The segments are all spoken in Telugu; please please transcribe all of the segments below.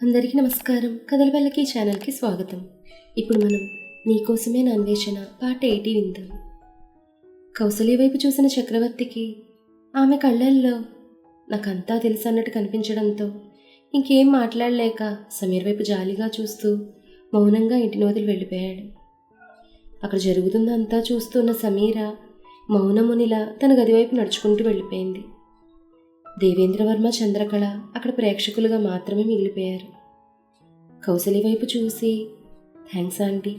అందరికీ నమస్కారం. కథల పల్లకి ఛానల్కి స్వాగతం. ఇప్పుడు మనం నీకోసమే నా అన్వేషణ పార్ట్ 80 విందాం. కౌసల్య వైపు చూసిన చక్రవర్తికి ఆమె కళ్ళల్లో నాకంతా తెలుసు అన్నట్టు కనిపించడంతో ఇంకేం మాట్లాడలేక సమీర్ వైపు జాలిగా చూస్తూ మౌనంగా ఇంటిని వదిలి వెళ్ళిపోయాడు. అక్కడ జరుగుతుందంతా చూస్తున్న సమీర మౌనమునిలా తన గది వైపు నడుచుకుంటూ వెళ్ళిపోయింది. దేవేంద్రవర్మ, చంద్రకళ అక్కడ ప్రేక్షకులుగా మాత్రమే మిగిలిపోయారు. కౌసల్య వైపు చూసి, థ్యాంక్స్ ఆంటీ,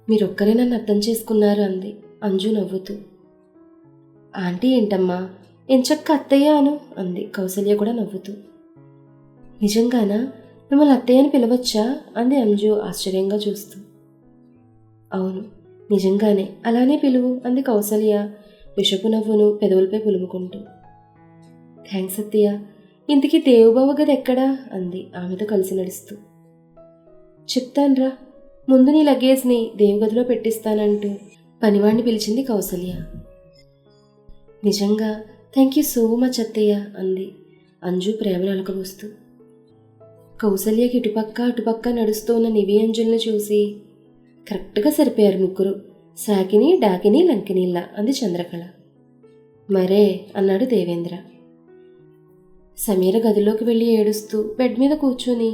మీరొక్కరే నన్ను అర్థం చేసుకున్నారు అంది అంజు నవ్వుతూ. ఆంటీ ఏంటమ్మా, ఎంచక్క అత్తయ్య అను అంది కౌసల్య కూడా నవ్వుతూ. నిజంగానా, మిమ్మల్ని అత్తయ్య అని పిలవచ్చా అంది అంజు ఆశ్చర్యంగా చూస్తూ. అవును, నిజంగానే, అలానే పిలువు అంది కౌసల్య విషపు నవ్వును పెదవులపై పులుముకుంటూ. థ్యాంక్స్ అత్తయ్య, ఇంతకీ దేవుబావ గది ఎక్కడా అంది ఆమెతో కలిసి నడుస్తూ. చెప్తాన్రా, ముందు నీ లగేజ్ని దేవుగదిలో పెట్టిస్తానంటూ పనివాణ్ణి పిలిచింది కౌసల్య. నిజంగా థ్యాంక్ యూ సో మచ్ అత్తయ్య అంది అంజు ప్రేమను అలకబోస్తూ. కౌసల్యకి అటుపక్క నడుస్తూ ఉన్న నివి అంజుల్ని చూసి, కరెక్ట్గా సరిపోయారు ముగ్గురు, సాకిని డాకిని లంకినిల్లా అంది చంద్రకళ. మరే అన్నాడు దేవేంద్ర. సమీర గదిలోకి వెళ్ళి ఏడుస్తూ బెడ్ మీద కూర్చుని,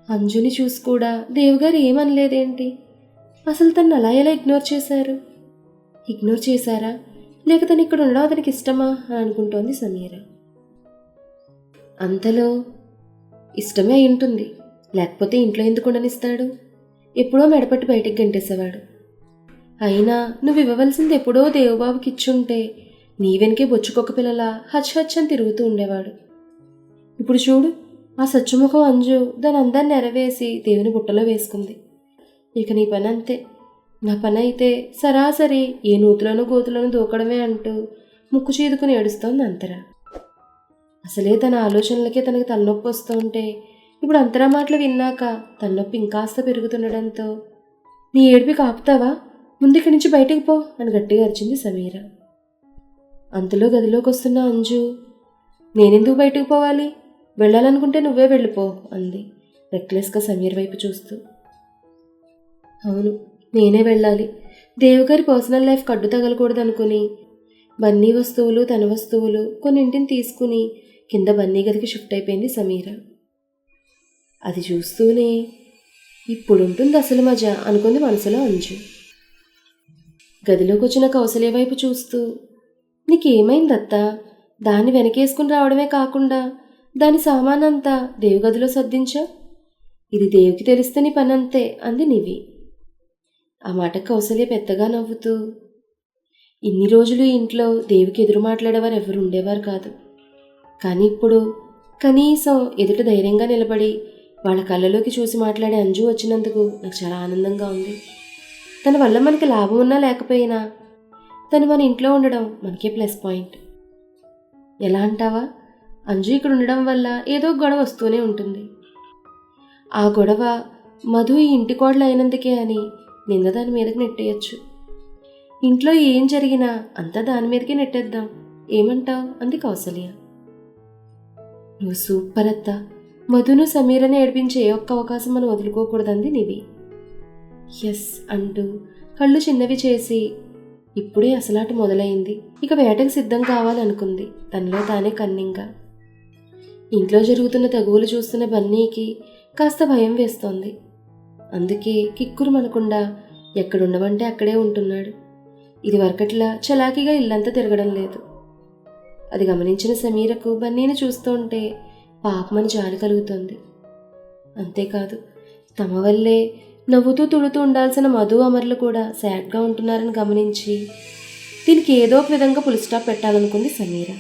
అంజుని చూసి కూడా దేవుగారు ఏమనలేదేంటి, అసలు తను అలా ఎలా ఇగ్నోర్ చేశారు? ఇగ్నోర్ చేశారా, లేక తను ఇక్కడ ఉండడం అతనికి ఇష్టమా అని అనుకుంటోంది సమీర. అంతలో ఇష్టమే అయి ఉంటుంది, లేకపోతే ఇంట్లో ఎందుకు ఉండనిస్తాడు? ఎప్పుడో మెడపట్టి బయటికి గంటేసేవాడు. అయినా నువ్వు ఇవ్వవలసింది ఎప్పుడో దేవుబాబుకి ఇచ్చుంటే నీ వెనకే బొచ్చుకొక్క పిల్లలా హచ్ హచ్ అని తిరుగుతూ ఉండేవాడు. ఇప్పుడు చూడు, ఆ సచ్చుముఖం అంజు దాని అందాన్ని నెరవేసి దేవుని బుట్టలో వేసుకుంది. ఇక నీ పని అంతే. నా పని అయితే సరాసరి ఏ నూతులను గోతులను దూకడమే అంటూ ముక్కు చీదుకుని ఏడుస్తోంది అంతరా. అసలే తన ఆలోచనలకే తనకి తలనొప్పి వస్తూ ఉంటే ఇప్పుడు అంతరా మాటలు విన్నాక తలనొప్పి ఇంకాస్త పెరుగుతుండడంతో, నీ ఏడుపి కాపుతావా, ముందు ఇక్కడి నుంచి బయటికి పో అని గట్టిగా అరిచింది సమీర. అంతలో గదిలోకి వస్తున్న అంజు, నేనెందుకు బయటకు పోవాలి, వెళ్ళాలనుకుంటే నువ్వే వెళ్ళిపో అంది రెక్లెస్గా సమీర్ వైపు చూస్తూ. అవును, నేనే వెళ్ళాలి. దేవుగారి పర్సనల్ లైఫ్ కడ్డు తగలకూడదు అనుకుని బన్నీ వస్తువులు తన వస్తువులు కొన్నింటిని తీసుకుని కింద బన్నీ గదికి షిఫ్ట్ అయిపోయింది సమీర. అది చూస్తూనే ఇప్పుడుంటుంది అసలు మజా అనుకుంది మనసులో అంజు. గదిలోకి వచ్చిన కౌసల్య వైపు చూస్తూ, నీకేమైందత్తా, దాన్ని వెనకేసుకుని రావడమే కాకుండా దాని సామానంతా దేవుగదిలో సర్దించా, ఇది దేవుకి తెలిస్తే నీ పనంతే అంది నివి. ఆ మాట కౌసల్య పెద్దగా నవ్వుతూ, ఇన్ని రోజులు ఇంట్లో దేవుకి ఎదురు మాట్లాడేవారు ఎవరు ఉండేవారు కాదు, కానీ ఇప్పుడు కనీసం ఎదుట ధైర్యంగా నిలబడి వాళ్ళ కళ్ళలోకి చూసి మాట్లాడే అంజు వచ్చినందుకు నాకు చాలా ఆనందంగా ఉంది. తన వల్ల మనకి లాభం ఉన్నా లేకపోయినా తను మన ఇంట్లో ఉండడం మనకే ప్లస్ పాయింట్. ఎలా అంటావా, అంజు ఇక్కడ ఉండడం వల్ల ఏదో గొడవ వస్తూనే ఉంటుంది. ఆ గొడవ మధు ఈ ఇంటి కోడలు అయినందుకే అని నింద దాని మీదకి నెట్టేయచ్చు. ఇంట్లో ఏం జరిగినా అంతా దాని మీదకే నెట్టేద్దాం, ఏమంటావు అంది కౌసల్య. నువ్వు సూపర్ అత్త, మధును సమీరని ఏడిపించే ఏ ఒక్క అవకాశం మనం వదులుకోకూడదంది నివి. ఎస్ అంటూ కళ్ళు చిన్నవి చేసి, ఇప్పుడే అసలాట మొదలైంది, ఇక వేటకు సిద్ధం కావాలనుకుంది తనలో తానే కన్నింగా. ఇంట్లో జరుగుతున్న తగువులు చూస్తున్న బన్నీకి కాస్త భయం వేస్తోంది. అందుకే కిక్కురు మనకుండా ఎక్కడుండమంటే అక్కడే ఉంటున్నాడు. ఇది వరకట్లా చలాకీగా ఇల్లంతా తిరగడం లేదు. అది గమనించిన సమీరకు బన్నీని చూస్తుంటే పాపమని జాలి కలుగుతోంది. అంతేకాదు, తమ వల్లే నవ్వుతూ తుడుతూ ఉండాల్సిన మధు అమర్లు కూడా సాడ్గా ఉంటున్నారని గమనించి దీనికి ఏదో ఒక విధంగా ఫుల్ స్టాప్ పెట్టాలనుకుంది సమీర.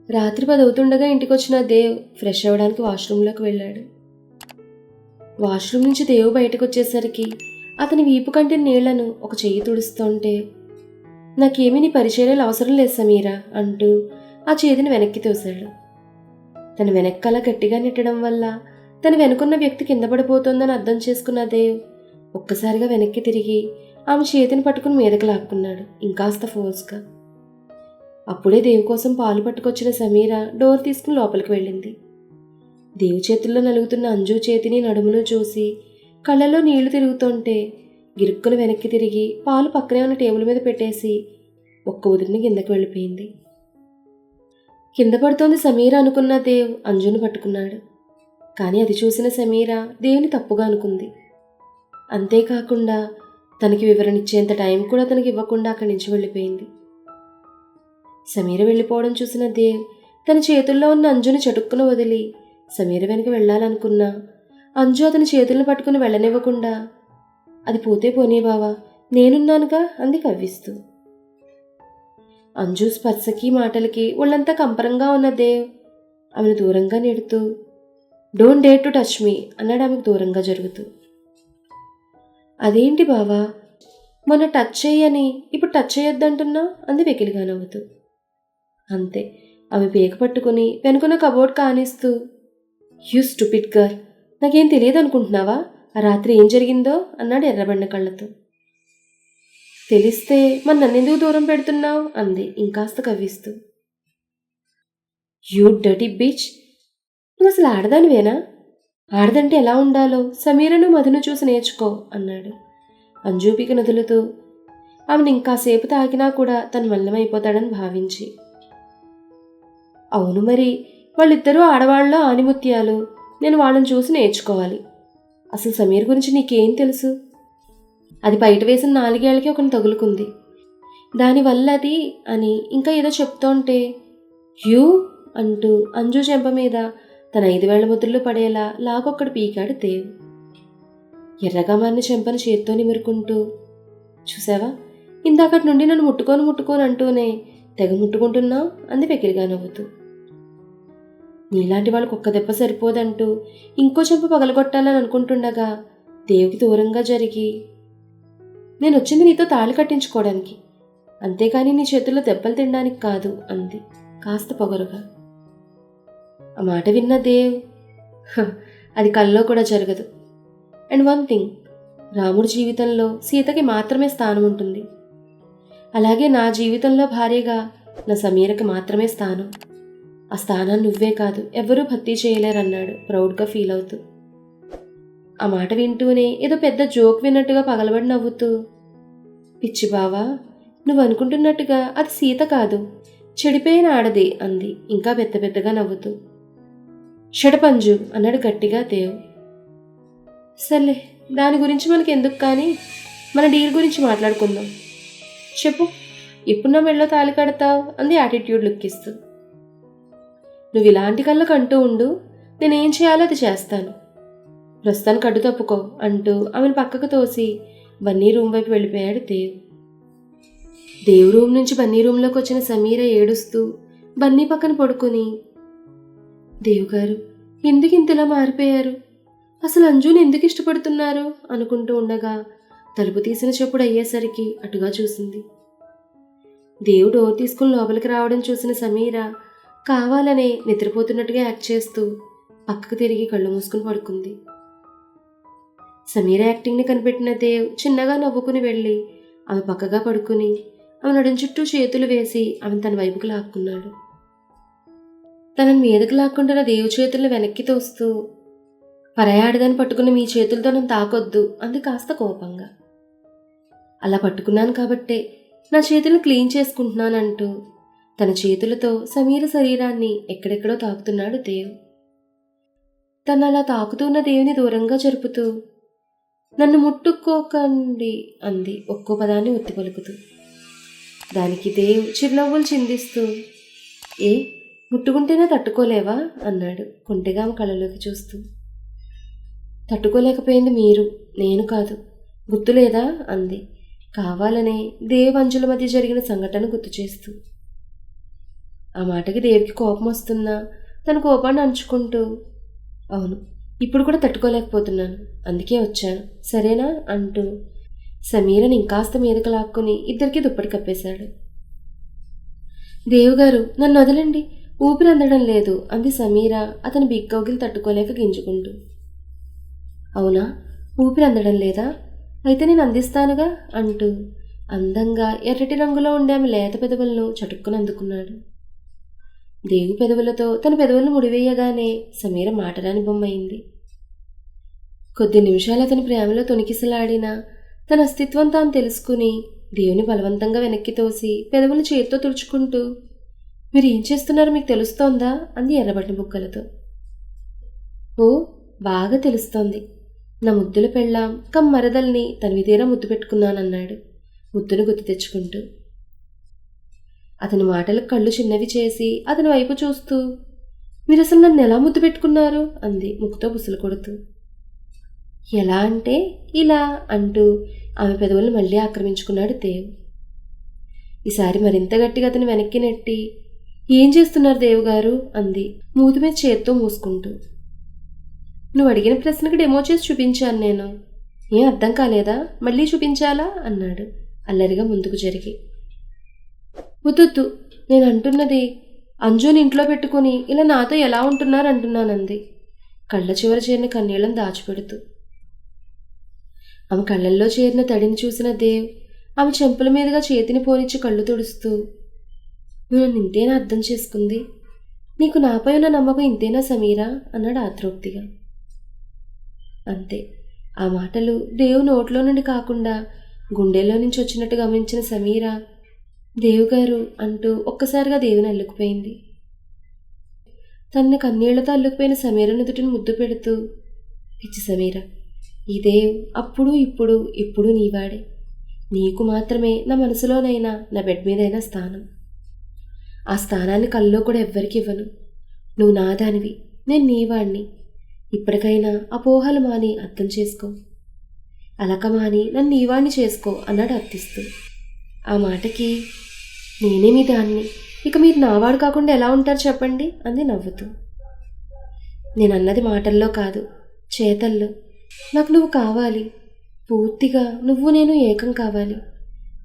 రాత్రి 10 అవుతుండగా ఇంటికి వచ్చిన దేవ్ ఫ్రెష్ అవ్వడానికి వాష్రూమ్లోకి వెళ్ళాడు. వాష్రూమ్ నుంచి దేవ్ బయటకు వచ్చేసరికి అతని వీపు కంటి నీళ్లను ఒక చెయ్యి తుడుస్తుంటే, నాకేమీ నీ పరిచర్యలు అవసరం లేదు సమీరా అంటూ ఆ చేతిని వెనక్కి తోశాడు. తన వెనక్కలా గట్టిగా నెట్టడం వల్ల తను వెనుకున్న వ్యక్తి కింద పడిపోతోందని అర్థం చేసుకున్న దేవ్ ఒక్కసారిగా వెనక్కి తిరిగి ఆమె చేతిని పట్టుకుని మీదకి లాక్కున్నాడు, ఇంకాస్త ఫోర్స్గా. అప్పుడే దేవ్ కోసం పాలు పట్టుకొచ్చిన సమీర డోర్ తీసుకుని లోపలికి వెళ్ళింది. దేవు చేతుల్లో నలుగుతున్న అంజు చేతిని నడుమును చూసి కళ్ళలో నీళ్లు తిరుగుతుంటే గిరుక్కును వెనక్కి తిరిగి పాలు పక్కనే ఉన్న టేబుల్ మీద పెట్టేసి ఒక్క ఉదిరిని కిందకి వెళ్ళిపోయింది. కింద పడుతోంది సమీర అనుకున్న దేవ్ అంజును పట్టుకున్నాడు. కానీ అది చూసిన సమీర దేవుని తప్పుగా అనుకుంది. అంతేకాకుండా తనకి వివరణ ఇచ్చేంత టైం కూడా తనకి ఇవ్వకుండా అక్కడి నుంచి వెళ్ళిపోయింది. సమీర వెళ్ళిపోవడం చూసిన దేవ్ తన చేతుల్లో ఉన్న అంజుని చటుక్కున వదిలి సమీర వెనక వెళ్ళాలనుకున్నా అంజు అతని చేతులను పట్టుకుని వెళ్ళనివ్వకుండా, అది పోతే పోనీ బావా, నేనున్నానుగా అంది కవ్విస్తూ. అంజు స్పర్శకి మాటలకి ఒళ్ళంతా కంపరంగా ఉన్న దేవ్ ఆమెను దూరంగా నెడుతూ, don't dare to touch me అన్నాడు ఆమెకు దూరంగా జరుగుతూ. అదేంటి బావా, మొన్న టచ్ చెయ్యని ఇప్పుడు టచ్ చేయొద్దంటున్నా అంది వెకిలిగా నవ్వుతూ. అంతే, ఆమె పీక పట్టుకుని వెనుకున్న కబోర్డ్ కానిస్తూ, యూ స్టూపిడ్ గర్ల్, నాకేం తెలియదు అనుకుంటున్నావా, ఆ రాత్రి ఏం జరిగిందో అన్నాడు ఎర్రబండ కళ్ళతో. తెలిస్తే మరి నన్నెందుకు దూరం పెడుతున్నావు అంది ఇంకాస్త కవ్విస్తూ. యూ డర్టీ బీచ్, నువ్వు అసలు ఆడదానివేనా? ఆడదంటే ఎలా ఉండాలో సమీరను మధును చూసి నేర్చుకో అన్నాడు అంజూపిక నదులుతూ, ఆమెను ఇంకాసేపు తాకినా కూడా తను మల్లమైపోతాడని భావించి. అవును మరి, వాళ్ళిద్దరూ ఆడవాళ్ళ ఆనిముత్యాలు, నేను వాళ్ళని చూసి నేర్చుకోవాలి. అసలు సమీర్ గురించి నీకేం తెలుసు? అది బయట వేసిన 4 ఏళ్లకి ఒకని తగులుకుంది, దానివల్ల అది అని ఇంకా ఏదో చెప్తోంటే యూ అంటూ అంజు చెంప మీద తన 5 వేళ్ల ముద్రలు పడేలా లాగొక్కడు పీకాడు దేవ్. ఎర్రగా మారిన చెంపను చేత్తో నిమురుకుంటూ, చూసావా, ఇందాకటి నుండి నన్ను ముట్టుకోను అంటూనే తెగ ముట్టుకుంటున్నావు అంది వెకిలిగా నవ్వుతూ. నీలాంటి వాళ్ళకు ఒక్క దెబ్బ సరిపోదంటూ ఇంకో చెంప పగలగొట్టాలని అనుకుంటుండగా దేవుకి దూరంగా జరిగి, నేను వచ్చింది నీతో తాళి కట్టించుకోవడానికి, అంతేకాని నీ చేతుల్లో దెబ్బలు తినడానికి కాదు అంది కాస్త పొగరుగా. ఆ మాట విన్న దేవ్, అది కల్లో కూడా జరగదు. అండ్ వన్ థింగ్, రాముడి జీవితంలో సీతకి మాత్రమే స్థానం ఉంటుంది, అలాగే నా జీవితంలో భార్యగా నా సమీరకి మాత్రమే స్థానం. ఆ స్థానాన్ని నువ్వే కాదు ఎవ్వరూ భర్తీ చేయలేరన్నాడు ప్రౌడ్గా ఫీల్ అవుతూ. ఆ మాట వింటూనే ఏదో పెద్ద జోక్ విన్నట్టుగా పగలబడి నవ్వుతూ, పిచ్చి బావా, నువ్వు అనుకుంటున్నట్టుగా అది సీత కాదు, చెడిపోయిన ఆడది అంది ఇంకా పెద్దగా నవ్వుతూ. షడపంజు అన్నాడు గట్టిగా దేవ్. సర్లే, దాని గురించి మనకి ఎందుకు కానీ మన డీల్ గురించి మాట్లాడుకుందాం. చెప్పు, ఎప్పుడు నా మెళ్ళో తాళి కడతావు అంది యాటిట్యూడ్ లుక్కిస్తూ. నువ్వు ఇలాంటి కళ్ళకు అంటూ ఉండు, నేనేం చేయాలో అది చేస్తాను. ప్రస్తుతానికి అడ్డు తప్పుకో అంటూ ఆమెను పక్కకు తోసి బన్నీ రూమ్ వైపు వెళ్ళిపోయాడు దేవ్. దేవ్ రూమ్ నుంచి బన్నీ రూమ్లోకి వచ్చిన సమీర ఏడుస్తూ బన్నీ పక్కన పడుకుని, దేవ్ గారు ఎందుకు ఇంతలా మారిపోయారు, అసలు అంజుని ఎందుకు ఇష్టపడుతున్నారు అనుకుంటూ ఉండగా తలుపు తీసిన చెప్పుడు అయ్యేసరికి అటుగా చూసింది. దేవ్ డోర్ తీసుకుని లోపలికి రావడం చూసిన సమీర కావాలనే నిద్రపోతున్నట్టుగా యాక్ట్ చేస్తూ పక్కకు తిరిగి కళ్ళు మూసుకుని పడుకుంది. సమీర యాక్టింగ్ని కనిపెట్టిన దేవ్ చిన్నగా నవ్వుకుని వెళ్ళి ఆమె పక్కగా పడుకుని ఆమె నడుం చుట్టూ చేతులు వేసి ఆమెను తన వైపుకు లాక్కున్నాడు. తనని మీదకు లాక్కుంటున్న దేవు చేతులను వెనక్కి తోస్తూ, పరాయాడదాన్ని పట్టుకుని మీ చేతులతో నన్ను తాకొద్దు అంది కాస్త కోపంగా. అలా పట్టుకున్నాను కాబట్టే నా చేతులను క్లీన్ చేసుకుంటున్నానంటూ తన చేతులతో సమీర శరీరాన్ని ఎక్కడెక్కడో తాకుతున్నాడు దేవ్. తను అలా తాకుతున్న దేవుని దూరంగా జరుపుతూ, నన్ను ముట్టుకోకండి అంది ఒక్కో పదాన్ని ఒత్తి పలుకుతూ. దానికి దేవ్ చిరునవ్వులు చిందిస్తూ, ఏ ముట్టుకుంటేనే తట్టుకోలేవా అన్నాడు కుంటిగా ఆమె కళ్ళలోకి చూస్తూ. తట్టుకోలేకపోయింది మీరు, నేను కాదు, గుర్తులేదా అంది కావాలనే దేవ్ అంజుల మధ్య జరిగిన సంఘటన గుర్తు చేస్తూ. ఆ మాటకి దేవికి కోపం వస్తున్నా తన కోపాన్ని అంచుకుంటూ, అవును, ఇప్పుడు కూడా తట్టుకోలేకపోతున్నాను, అందుకే వచ్చాను, సరేనా అంటూ సమీరని ఇంకాస్త మీదకు లాక్కుని ఇద్దరికీ దుప్పటి కప్పేశాడు. దేవుగారు నన్ను వదలండి, ఊపిరి అందడం లేదు అంది సమీర అతని బిగ్గౌగిలు తట్టుకోలేక గింజుకుంటూ. అవునా, ఊపిరి అందడం లేదా, అయితే నేను అందిస్తానుగా అంటూ అందంగా ఎర్రటి రంగులో ఉండే ఆమె లేత పెదవులను చటుక్కుని అందుకున్నాడు. దేవు పెదవులతో తన పెదవులను ముడివేయగానే సమీర మాటరాని బొమ్మయింది. కొద్ది నిమిషాలు అతని ప్రేమలో తొణికిసలాడినా తన అస్తిత్వం తాను తెలుసుకుని దేవుని బలవంతంగా వెనక్కి తోసి పెదవులు చేతితో తుడుచుకుంటూ, మీరు ఏం చేస్తున్నారో మీకు తెలుస్తోందా అంది ఎర్రబట్టిన బుగ్గలతో. ఓ, బాగా తెలుస్తోంది. నా ముద్దుల పెళ్ళాం మరదల్ని తనివితీరా ముద్దు పెట్టుకున్నానన్నాడు ముద్దును గుర్తు తెచ్చుకుంటూ. అతని మాటలకు కళ్ళు చిన్నవి చేసి అతని వైపు చూస్తూ, మీరు అసలు నన్ను ఎలా ముద్దు పెట్టుకున్నారు అంది ముక్కుతో బుసలు కొడుతూ. ఎలా అంటే ఇలా అంటూ ఆమె పెదవులను మళ్ళీ ఆక్రమించుకున్నాడు దేవ్. ఈసారి మరింత గట్టిగా అతని వెనక్కి నెట్టి, ఏం చేస్తున్నారు దేవుగారు అంది మూతి మీద చేత్తో మూసుకుంటూ. నువ్వు అడిగిన ప్రశ్నకి డెమో చేసి చూపించాను నేను. ఏం అర్థం కాలేదా? మళ్ళీ చూపించాలా అన్నాడు అల్లరిగా ముందుకు జరిగి. వద్దు, నేను అంటున్నది అంజుని ఇంట్లో పెట్టుకుని ఇలా నాతో ఎలా ఉంటున్నారంటున్నానంది కళ్ళ చివర చేరిన కన్నీళ్లను దాచిపెడుతూ. ఆమె కళ్ళల్లో చేరిన తడిని చూసిన దేవ్ ఆమె చెంపల మీదుగా చేతిని పోనిచ్చి కళ్ళు తుడుస్తూ, నువ్వు నన్ను ఇంతేనా అర్థం చేసుకుంది? నీకు నాపై ఉన్న నమ్మకం ఇంతేనా సమీరా అన్నాడు ఆత్రోక్తిగా. అంతే. ఆ మాటలు దేవు నోట్లో నుండి కాకుండా గుండెల్లో నుంచి వచ్చినట్టు గమనించిన సమీరా, దేవుగారు అంటూ ఒక్కసారిగా దేవుని అల్లుకుపోయింది. తన కన్నీళ్లతో అల్లుకుపోయిన సమీర నుదుటిని ముద్దు పెడుతూ, పిచ్చి సమీర, ఈ దేవ్ అప్పుడు ఇప్పుడు ఇప్పుడు నీవాడే. నీకు మాత్రమే నా మనసులోనైనా నా బెడ్ మీదైనా స్థానం. ఆ స్థానాన్ని కల్లో కూడా ఎవ్వరికి ఇవ్వను. నువ్వు నాదానివి, నేను నీవాణ్ణి. ఇప్పటికైనా అపోహలు మాని అర్థం చేసుకో. అలక మాని నన్ను నీవాణ్ణి చేసుకో అన్నాడు అర్థిస్తూ. ఆ మాటకి నేనే మీ దాన్ని, ఇక మీరు నావాడు కాకుండా ఎలా ఉంటారు చెప్పండి అంది నవ్వుతూ. నేనన్నది మాటల్లో కాదు, చేతల్లో. నాకు నువ్వు కావాలి. పూర్తిగా నువ్వు నేను ఏకం కావాలి.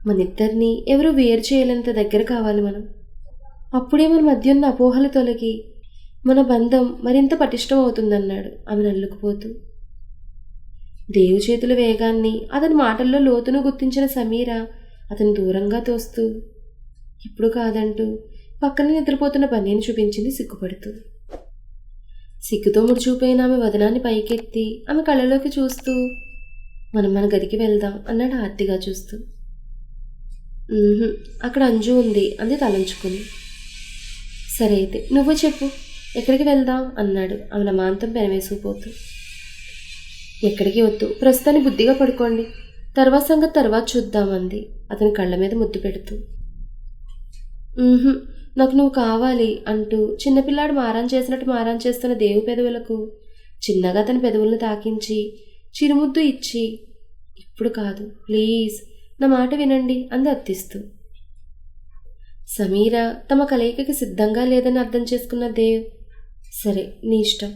మనిద్దరినీ ఎవరు వేరు చేయలేనంత దగ్గర కావాలి మనం. అప్పుడే మన మధ్య ఉన్న అపోహలు తొలగి మన బంధం మరింత పటిష్టం అవుతుందన్నాడు ఆమె నల్లుకుపోతూ. దేవు చేతుల వేగాన్ని అతని మాటల్లో లోతును గుర్తించిన సమీర అతని దూరంగా తోస్తూ, ఇప్పుడు కాదంటూ పక్కన నిద్రపోతున్న బన్నీని చూపించింది సిగ్గుపడుతూ. సిగ్గుతో ముడిచూపోయిన ఆమె వదనాన్ని పైకెత్తి ఆమె కళ్ళలోకి చూస్తూ, మనం మన గదికి వెళ్దాం అన్నాడు ఆర్తిగా చూస్తూ. అక్కడ అంజు ఉంది అంది తలంచుకుని. సరే అయితే నువ్వు చెప్పు, ఎక్కడికి వెళ్దాం అన్నాడు ఆమె నమాంతం పెనవేసుకుపోతూ. ఎక్కడికి వద్దు, ప్రస్తుతాన్ని బుద్ధిగా పడుకోండి, తర్వాత సంగతి తర్వాత చూద్దామంది అతని కళ్ళ మీద ముద్దు పెడుతూ. నాకు నువ్వు కావాలి అంటూ చిన్నపిల్లాడు మారం చేసినట్టు మారం చేస్తున్న దేవు పెదవులకు చిన్నగా తన పెదవులను తాకించి చిరుముద్దు ఇచ్చి, ఇప్పుడు కాదు ప్లీజ్ నా మాట వినండి అంది అర్థిస్తూ. సమీర తమ కలయికకి సిద్ధంగా లేదని అర్థం చేసుకున్న దేవ్, సరే నీ ఇష్టం,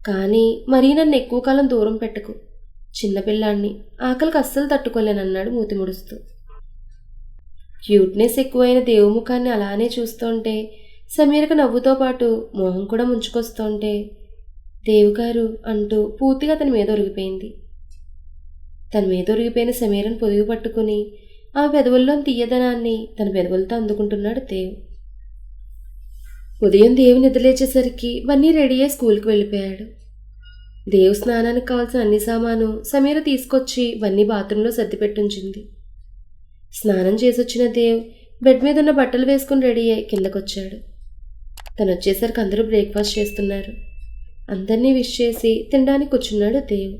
కానీ మరీ నన్ను ఎక్కువ కాలం దూరం పెట్టకు. చిన్నపిల్లాన్ని ఆకలికి అస్సలు తట్టుకోలేనన్నాడు మూతి ముడుస్తూ. క్యూట్నెస్ ఎక్కువైన దేవు ముఖాన్ని అలానే చూస్తుంటే సమీరకు నవ్వుతో పాటు మొహం కూడా ముంచుకొస్తుంటే, దేవుగారు అంటూ పూర్తిగా అతని మీద ఒరిగిపోయింది. తన మీద ఒరిగిపోయిన సమీరను పొదుగు పట్టుకుని ఆ పెదవుల్లోని తీయదనాన్ని తన పెదవులతో అందుకుంటున్నాడు దేవ్. ఉదయం దేవు నిద్రలేచేసరికి బన్నీ రెడీ అయ్యి స్కూల్కి వెళ్ళిపోయాడు. దేవు స్నానానికి కావాల్సిన అన్ని సామాను సమీర తీసుకొచ్చి బన్నీ బాత్రూంలో సర్దిపెట్టుంచింది. స్నానం చేసొచ్చిన దేవ్ బెడ్ మీద ఉన్న బట్టలు వేసుకుని రెడీ అయ్యి కిందకొచ్చాడు. తను వచ్చేసరికి అందరూ బ్రేక్ఫాస్ట్ చేస్తున్నారు. అందరినీ విష్ చేసి తినడానికి కూర్చున్నాడు దేవ్.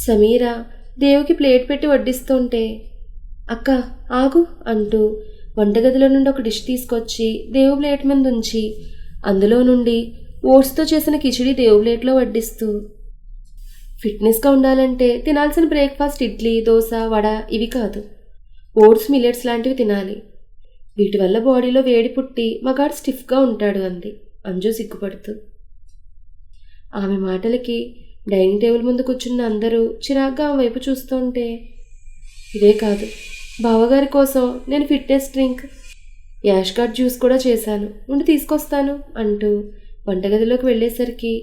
సమీర దేవుకి ప్లేట్ పెట్టి వడ్డిస్తుంటే, అక్క ఆగు అంటూ వంటగదిలో నుండి ఒక డిష్ తీసుకొచ్చి దేవు ప్లేట్ మీద ఉంచి అందులో నుండి ఓట్స్తో చేసిన కిచిడి దేవు ప్లేట్లో వడ్డిస్తూ, ఫిట్నెస్గా ఉండాలంటే తినాల్సిన బ్రేక్ఫాస్ట్ ఇడ్లీ, దోశ, వడ ఇవి కాదు, ఓట్స్, మిల్లెట్స్ లాంటివి తినాలి. వీటి వల్ల బాడీలో వేడి పుట్టి మగాడు స్టిఫ్గా ఉంటాడు అంది అంజు సిగ్గుపడుతూ. ఆమె మాటలకి డైనింగ్ టేబుల్ ముందు కూర్చున్న అందరూ చిరాగ్గా ఆమె వైపు చూస్తుంటే, ఇదే కాదు, బావగారి కోసం నేను fitness drink ash gourd juice కూడా చేశాను, ఉండి తీసుకొస్తాను అంటూ వంటగదిలోకి వెళ్ళేసరికి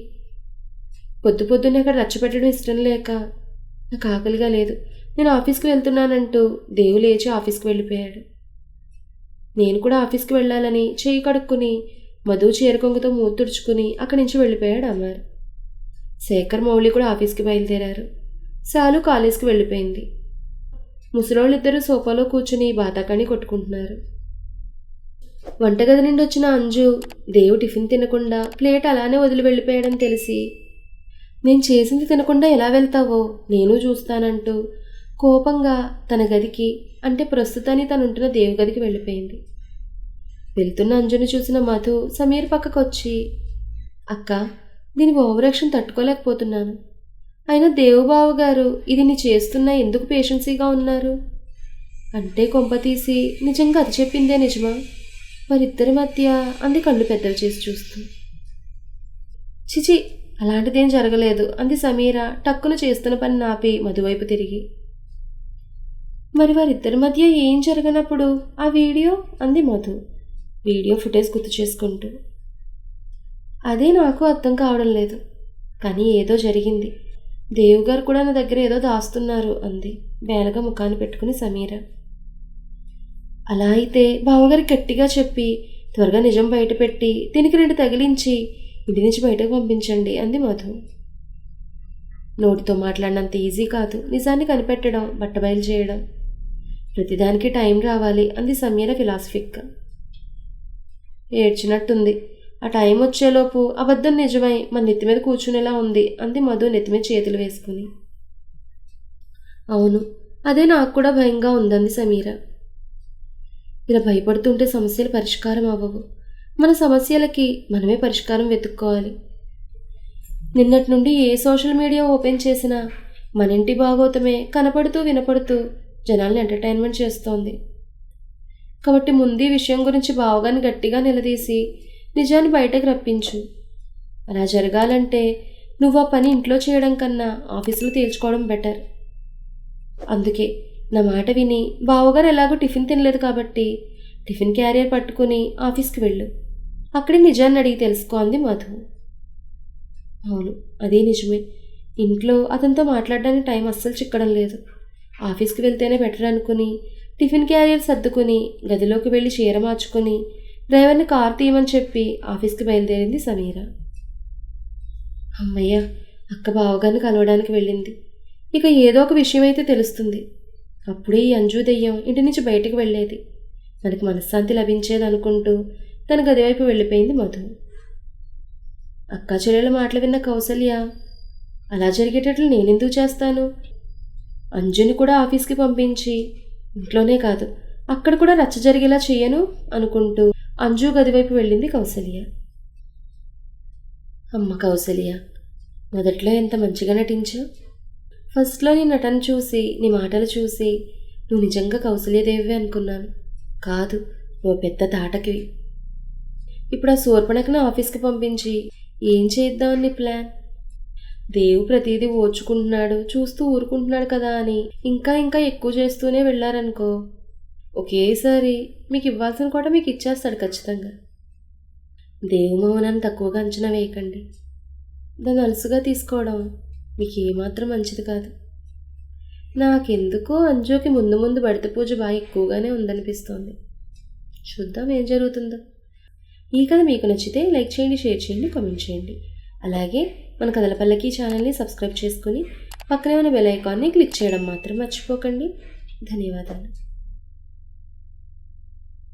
పొద్దు పొద్దున్నే అక్కడ రచ్చపెట్టడం ఇష్టం లేక, నాకు ఆకలిగా లేదు, నేను ఆఫీస్కి వెళ్తున్నానంటూ దేవు లేచి ఆఫీస్కి వెళ్ళిపోయాడు. నేను కూడా ఆఫీస్కి వెళ్ళాలని చేయి కడుక్కుని మధు చీరకొంగుతో మూతి తుడుచుకుని అక్కడి నుంచి వెళ్ళిపోయాడు అమర్. శేఖర్, మౌళి కూడా ఆఫీస్కి బయలుదేరారు. శాలు కాలేజ్కి వెళ్ళిపోయింది. ముసలోళ్ళిద్దరూ సోఫాలో కూర్చుని బాతాకాని కొట్టుకుంటున్నారు. వంటగది నుండి వచ్చిన అంజు దేవు టిఫిన్ తినకుండా ప్లేట్ అలానే వదిలి వెళ్ళిపోయాడని తెలిసి, నేను చేసింది తినకుండా ఎలా వెళ్తావో నేను చూస్తానంటూ కోపంగా తన గదికి, అంటే ప్రస్తుతాన్ని తనుంటున్న దేవు గదికి వెళ్ళిపోయింది. వెళ్తున్న అంజుని చూసిన మధు సమీర్ పక్కకొచ్చి, అక్క, దీని ఓవరాక్షన్ తట్టుకోలేకపోతున్నాను. అయినా దేవుబావ గారు ఇది నీ చేస్తున్నా ఎందుకు పేషెన్సీగా ఉన్నారు? అంటే కొంపతీసి నిజంగా అది చెప్పిందే నిజమా? వారిద్దరి మధ్య అంది కళ్ళు పెద్దవి చేసి చూస్తూ. చిచి, అలాంటిదేం జరగలేదు అంది సమీర టక్కున చేస్తున్న పని నాపి మధువైపు తిరిగి. మరి వారిద్దరి మధ్య ఏం జరగనప్పుడు ఆ వీడియో అంది మధు వీడియో ఫుటేజ్ గుర్తు చేసుకుంటూ. అదే నాకు అర్థం కావడం లేదు, కానీ ఏదో జరిగింది. దేవుగారు కూడా నా దగ్గర ఏదో దాస్తున్నారు అంది బేలగా ముఖాన్ని పెట్టుకుని సమీర. అలా అయితే బావగారికి గట్టిగా చెప్పి త్వరగా నిజం బయట పెట్టి దీనికి 2 తగిలించి ఇంటి నుంచి బయటకు పంపించండి అంది మధు. నోటితో మాట్లాడినంత ఈజీ కాదు నిజాన్ని కనిపెట్టడం, బట్టబయలు చేయడం. ప్రతిదానికి టైం రావాలి అంది సమీర ఫిలాసఫిక్గా. ఏడ్చినట్టుంది. ఆ టైం వచ్చేలోపు అబద్ధం నిజమై మన నెత్తి మీద కూర్చునేలా ఉంది అంది మధు నెత్తి మీద చేతులు వేసుకుని. అవును, అదే నాకు కూడా భయంగా ఉందంది సమీర. ఇలా భయపడుతుంటే సమస్యలు పరిష్కారం అవ్వవు. మన సమస్యలకి మనమే పరిష్కారం వెతుక్కోవాలి. నిన్నటి నుండి ఏ సోషల్ మీడియా ఓపెన్ చేసినా మన ఇంటి భాగోతమే కనపడుతూ వినపడుతూ జనాల్ని ఎంటర్టైన్మెంట్ చేస్తోంది. కాబట్టి ముందు ఈ విషయం గురించి బావగారిని గట్టిగా నిలదీసి నిజాన్ని బయటకు రప్పించు. అలా జరగాలంటే నువ్వు ఆ పని ఇంట్లో చేయడం కన్నా ఆఫీసులో తేల్చుకోవడం బెటర్. అందుకే నా మాట విని బావగారు ఎలాగో టిఫిన్ తినలేదు కాబట్టి టిఫిన్ క్యారియర్ పట్టుకుని ఆఫీస్కి వెళ్ళు. అక్కడే నిజాన్ని అడిగి తెలుసుకో అంది మధు. అవును, అదే నిజమే. ఇంట్లో అతనితో మాట్లాడడానికి టైం అస్సలు చిక్కడం లేదు. ఆఫీస్కి వెళ్తేనే బెటర్ అనుకుని టిఫిన్ క్యారియర్ సర్దుకుని గదిలోకి వెళ్ళి చీర మార్చుకుని డ్రైవర్ని కారు తీయమని చెప్పి ఆఫీస్కి బయలుదేరింది సమీర. అమ్మయ్య, అక్క బావగారిని కలవడానికి వెళ్ళింది. ఇక ఏదో ఒక విషయం అయితే తెలుస్తుంది. అప్పుడే ఈ అంజు దెయ్యం ఇంటి నుంచి బయటకు వెళ్ళేది, మనకి మనశ్శాంతి లభించేది అనుకుంటూ తన గదివైపు వెళ్ళిపోయింది మధు. అక్కా చెల్లెల మాటలు విన్న కౌసల్య, అలా జరిగేటట్లు నేనెందుకు చేస్తాను? అంజుని కూడా ఆఫీస్కి పంపించి ఇంట్లోనే కాదు అక్కడ కూడా రచ్చ జరిగేలా చెయ్యను అనుకుంటూ అంజు గదివైపు వెళ్ళింది కౌసల్య. అమ్మ కౌసల్య, మొదట్లో ఎంత మంచిగా నటించావు. ఫస్ట్లో నీ నటన చూసి, నీ మాటలు చూసి నువ్వు నిజంగా కౌసల్యదేవి అనుకున్నాను. కాదు, నువ్వు పెద్ద తాటకివి. ఇప్పుడు ఆ శూర్పణఖను ఆఫీస్కి పంపించి ఏం చేద్దామని నీ ప్లాన్? దేవు ప్రతిదీ ఓర్చుకుంటున్నాడు, చూస్తూ ఊరుకుంటున్నాడు కదా అని ఇంకా ఇంకా ఎక్కువ చేస్తూనే వెళ్ళారనుకో, ఒకేసారి మీకు ఇవ్వాల్సిన కూడా మీకు ఇచ్చేస్తాడు ఖచ్చితంగా. దేవు మౌనాన్ని తక్కువగా అంచనా వేయకండి. దాన్ని అలసుగా తీసుకోవడం మీకు ఏమాత్రం మంచిది కాదు. నాకెందుకో అంజుకి ముందు ముందు బడిత పూజ బాగా ఎక్కువగానే ఉందనిపిస్తోంది. చూద్దాం ఏం జరుగుతుందో. ఈ కథ మీకు నచ్చితే లైక్ చేయండి, షేర్ చేయండి, కామెంట్ చేయండి. అలాగే మన కథల పల్లకి ఛానల్ని సబ్స్క్రైబ్ చేసుకుని పక్కనే ఉన్న బెల్ ఐకాన్ని క్లిక్ చేయడం మాత్రం మర్చిపోకండి. ధన్యవాదాలు.